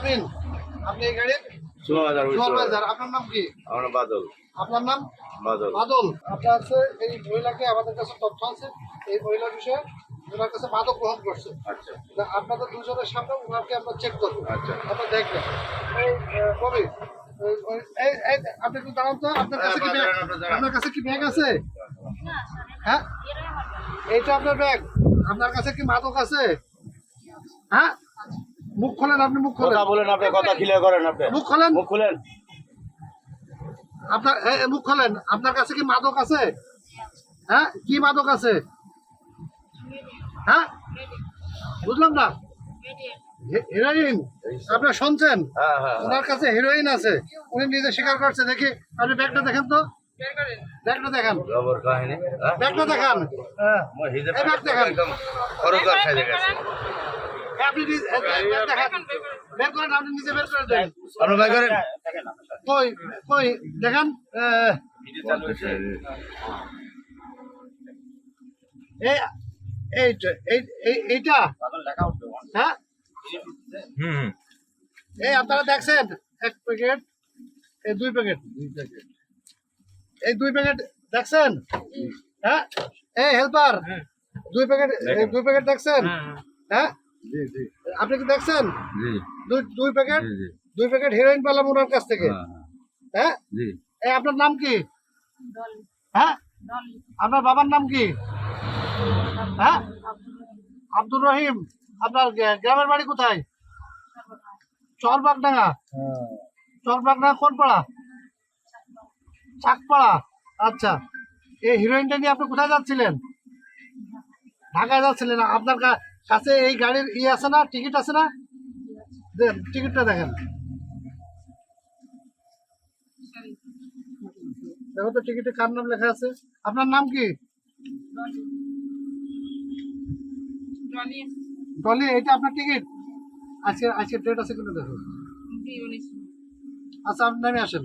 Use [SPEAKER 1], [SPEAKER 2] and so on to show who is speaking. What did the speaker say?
[SPEAKER 1] আলামিন, আপনি এই গাড়ির সুপারভাইজার। আপনার নাম কি?
[SPEAKER 2] আমার বাদল।
[SPEAKER 1] আপনার নাম?
[SPEAKER 2] বাদল।
[SPEAKER 1] বাদল। আপনার আছে এই মহিলাকে আমাদের কাছে তথ্য আছে এই মহিলার বিষয়ে, ওনার কাছে মাদক গ্রহণ করছে।
[SPEAKER 2] আচ্ছা
[SPEAKER 1] তা আপনাদের দুজনের সামনে ওনাকে আমরা চেক করবো।
[SPEAKER 2] আচ্ছা।
[SPEAKER 1] আপনার দেখবেন এই কবি আপনি একটু দাঁড়ান তো, আপনার কাছে কি ব্যাগ? আপনার কাছে কি ব্যাগ আছে? হ্যাঁ, এইটা আপনার ব্যাগ। আপনার কাছে কি মাদক আছে? হ্যাঁ, মুখ খোলেন, আপনি মুখ খোলেন।
[SPEAKER 2] কথা বলেন, আপনি কথা ক্লিয়ার করেন, আপনি
[SPEAKER 1] মুখ খোলেন,
[SPEAKER 2] মুখ খুলেন।
[SPEAKER 1] আপনার মুখ খোলেন। আপনার কাছে কি মাদক আছে? হ্যাঁ, কি মাদক আছে? হ্যাঁ, বুঝলাম না। হেরোইন? আপনার শুনছেন?
[SPEAKER 2] হ্যাঁ হ্যাঁ
[SPEAKER 1] ওনার কাছে হেরোইন আছে, উনি নিজে স্বীকার করছে। দেখি আপনি ব্যাগটা দেখেন তো, ব্যাগটা দেখান,
[SPEAKER 2] খবর কাহিনী
[SPEAKER 1] ব্যাগটা দেখান, এই ব্যাগ দেখান।
[SPEAKER 2] খরকার সাজে গেছে।
[SPEAKER 1] আপনি ব্যাগ দেখান, বের করেন, আপনি নিজে বের করে দেন।
[SPEAKER 2] আপনার ভাই করেন।
[SPEAKER 1] কই কই দেখান। এইটা হ্যাঁ, এই আপনারা দেখছেন এক প্যাকেট, এই দুই প্যাকেট, এই দুই প্যাকেট দেখছেন? হ্যাঁ, এই হেল্পার, দুই প্যাকেট দেখছেন? হ্যাঁ, আপনি কি দেখছেন? দুই প্যাকেট হেরোইন পেলাম ওনার কাছ থেকে। হ্যাঁ, এই আপনার নাম কি? হ্যাঁ, আপনার বাবার নাম কি? হ্যাঁ, আব্দুর রহিম। আপনার গ্রামের বাড়ি কোথায়? চরবাগডাঙ্গা। চরবাগডাঙ্গা কোন পাড়া? চাকপাড়া। আচ্ছা, এই হিরোইনটা নিয়ে আপনি কোথায় যাচ্ছিলেন? ঢাকায় যাচ্ছিলেন। আপনার কাছে এই গাড়ির আছে না, টিকিট আছে না? দেন, টিকিটটা দেখেন। দেখো তো টিকিটে কার নাম লেখা আছে। আপনার নাম কি? ডলি। এটা আপনার টিকিট? আজকে ডেট আছে কিন্তু দেখো। আচ্ছা, আপনি নামে আসেন।